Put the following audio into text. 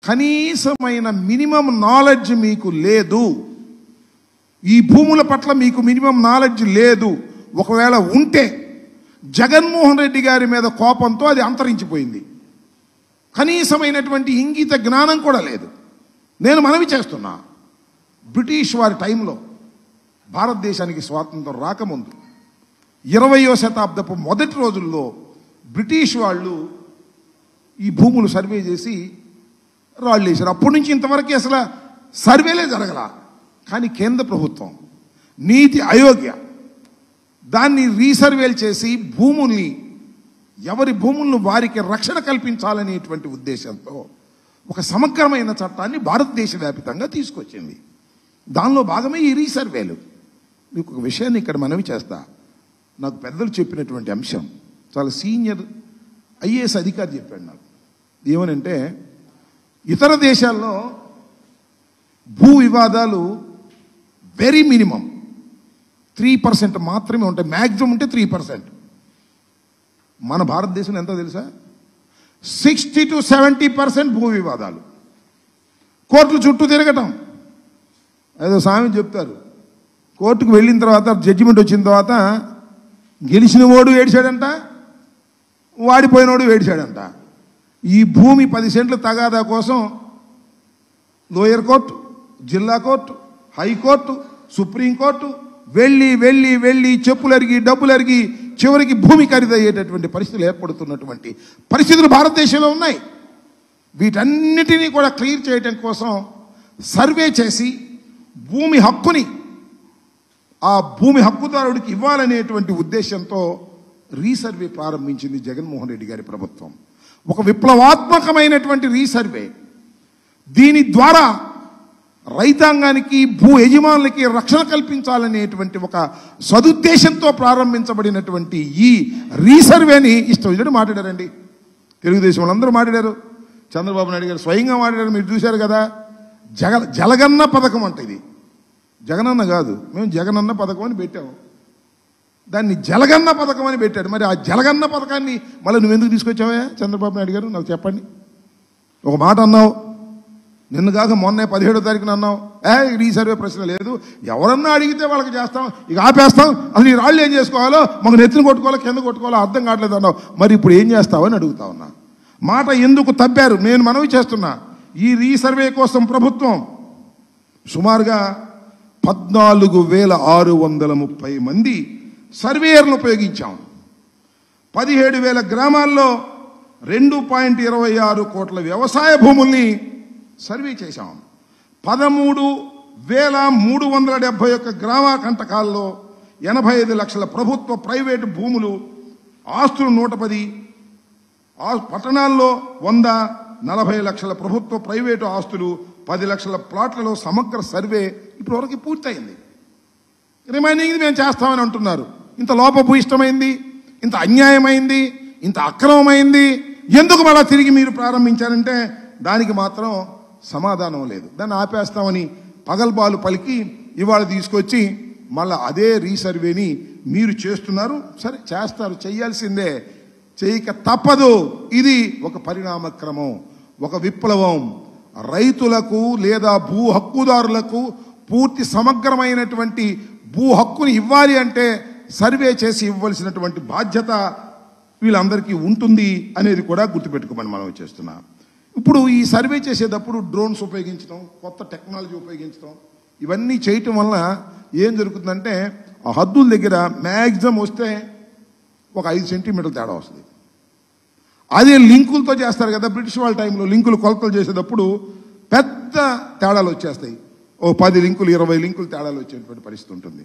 కనీసమైన minimum knowledge మీకు లేదు. ఈ భూముల పట్ల మీకు మినిమం నాలెడ్జ్ లేదు. ఒకవేళ ఉంటే జగన్మోహన్ రెడ్డి గారి మీద కోపంతో అది అంతరించిపోయింది. కనీసమైనటువంటి ఇంగిత జ్ఞానం కూడా లేదు. నేను మనవి చేస్తున్నా, బ్రిటిష్ వారి టైంలో భారతదేశానికి స్వాతంత్రం రాకముందు 20వ శతాబ్దపు మొదటి రోజుల్లో బ్రిటిష్ వాళ్ళు ఈ భూములు సర్వే చేసి రాళ్ళు వేశారు. అప్పటి నుంచి ఇంతవరకు అసలు సర్వేలే జరగల. కానీ కేంద్ర ప్రభుత్వం నీతి ఆయోగ్ దాన్ని రీసర్వేలు చేసి భూముల్ని, ఎవరి భూములను వారికి రక్షణ కల్పించాలనేటువంటి ఉద్దేశంతో ఒక సమగ్రమైన చట్టాన్ని భారతదేశ వ్యాప్తంగా తీసుకొచ్చింది. దానిలో భాగమే ఈ రీసర్వేలు. మీకు ఒక విషయాన్ని ఇక్కడ మనవి చేస్తా. నాకు పెద్దలు చెప్పినటువంటి అంశం, చాలా సీనియర్ ఐఏఎస్ అధికారి చెప్పాడు నాకు. ఏమనంటే, ఇతర దేశాల్లో భూ వివాదాలు వెరీ మినిమం 3% మాత్రమే ఉంటాయి, మ్యాక్సిమం ఉంటే 3%. మన భారతదేశంలో ఎంతో తెలుసా? 60 to 70% భూ వివాదాలు. కోర్టులు చుట్టూ తిరగటం. ఏదో స్వామి చెప్తారు, కోర్టుకు వెళ్ళిన తర్వాత జడ్జిమెంట్ వచ్చిన తర్వాత గెలిచిన వాడు ఏడిచాడంట, వాడిపోయినోడు ఏడిచాడంట. ఈ భూమి 10 సెంట్లు తగాదా కోసం లోయర్ కోర్టు, జిల్లా కోర్టు, హైకోర్టు, సుప్రీంకోర్టు వెళ్ళి వెళ్ళి వెళ్ళి చెప్పులు అరిగి డబ్బులు అరిగి చివరికి భూమి ఖరీదయ్యేటటువంటి పరిస్థితులు ఏర్పడుతున్నటువంటి పరిస్థితులు భారతదేశంలో ఉన్నాయి. వీటన్నిటినీ కూడా క్లియర్ చేయడం కోసం సర్వే చేసి భూమి హక్కుని ఆ భూమి హక్కుదారుడికి ఇవ్వాలనేటువంటి ఉద్దేశంతో రీసర్వే ప్రారంభించింది జగన్మోహన్ రెడ్డి గారి ప్రభుత్వం. ఒక విప్లవాత్మకమైనటువంటి రీసర్వే. దీని ద్వారా రైతాంగానికి, భూ యజమానులకి రక్షణ కల్పించాలనేటువంటి ఒక సదుద్దేశంతో ప్రారంభించబడినటువంటి ఈ రీసర్వేని ఇష్టం వచ్చినట్టు మాట్లాడారండి. తెలుగుదేశం వాళ్ళందరూ మాట్లాడారు, చంద్రబాబు నాయుడు గారు స్వయంగా మాట్లాడారు. మీరు చూశారు కదా. జలగన్న పథకం అంటే ఇది జగనన్న కాదు, మేము జగనన్న పథకం అని పెట్టాము, దాన్ని జలగన్న పథకం అని పెట్టాడు. మరి ఆ జలగన్న పథకాన్ని మళ్ళీ నువ్వెందుకు తీసుకొచ్చావా చంద్రబాబు నాయుడు గారు? నాకు చెప్పండి. ఒక మాట అన్నావు, నిన్న కాక మొన్నే 17వ తారీఖున అన్నావు, రీసర్వే ప్రశ్న లేదు, ఎవరన్నా అడిగితే వాళ్ళకి చేస్తాం, ఇక ఆపేస్తాం, అసలు ఈ రాళ్ళు ఏం చేసుకోవాలో, మాకు నెత్తిని కొట్టుకోవాలో కింద కొట్టుకోవాలో అర్థం కావట్లేదు అన్నావు. మరి ఇప్పుడు ఏం చేస్తావని అడుగుతా ఉన్నా. మాట ఎందుకు తప్పారు? నేను మనవి చేస్తున్నా, ఈ రీసర్వే కోసం ప్రభుత్వం సుమారుగా 14,630 మంది సర్వేయర్లు ఉపయోగించాం. 17,000 గ్రామాల్లో 2.26 కోట్ల వ్యవసాయ భూముల్ని సర్వే చేశాం. 13,371 గ్రామ కంటకాల్లో 85 లక్షల ప్రభుత్వ ప్రైవేటు భూములు, ఆస్తులు 110, పట్టణాల్లో 100, 40 లక్షల ప్రభుత్వ ప్రైవేటు ఆస్తులు, 10 లక్షల ప్లాట్లలో సమగ్ర సర్వే ఇప్పటివరకు పూర్తయింది. రిమైనింగ్ మేము చేస్తామని అంటున్నారు. ఇంత లోపభూయిష్టమైంది, ఇంత అన్యాయమైంది, ఇంత అక్రమమైంది, ఎందుకు మళ్ళా తిరిగి మీరు ప్రారంభించారంటే దానికి మాత్రం సమాధానం లేదు. దాన్ని ఆపేస్తామని పగల్బాలు పలికి ఇవాళ తీసుకొచ్చి మళ్ళా అదే రీసర్వేని మీరు చేస్తున్నారు. సరే చేస్తారు, చెయ్యాల్సిందే, చేయక తప్పదు. ఇది ఒక పరిణామక్రమం, ఒక విప్లవం. రైతులకు లేదా భూ హక్కుదారులకు పూర్తి సమగ్రమైనటువంటి భూ హక్కుని ఇవ్వాలి అంటే సర్వే చేసి ఇవ్వాల్సినటువంటి బాధ్యత వీళ్ళందరికీ ఉంటుంది అనేది కూడా గుర్తుపెట్టుకోమని మనం చేస్తున్నాం. ఇప్పుడు ఈ సర్వే చేసేటప్పుడు డ్రోన్స్ ఉపయోగించడం, కొత్త టెక్నాలజీ ఉపయోగించడం, ఇవన్నీ చేయటం వల్ల ఏం జరుగుతుందంటే ఆ హద్దుల దగ్గర మ్యాక్సిమం వస్తే ఒక 5 సెంటీమీటర్ల తేడా వస్తుంది. అదే లింకులతో చేస్తారు కదా, బ్రిటిష్ వాళ్ళ టైంలో లింకులు కొలతలు చేసేటప్పుడు పెద్ద తేడాలు వచ్చేస్తాయి. ఓ 10 లింకులు 20 లింకులు తేడాలు వచ్చేటువంటి పరిస్థితి ఉంటుంది.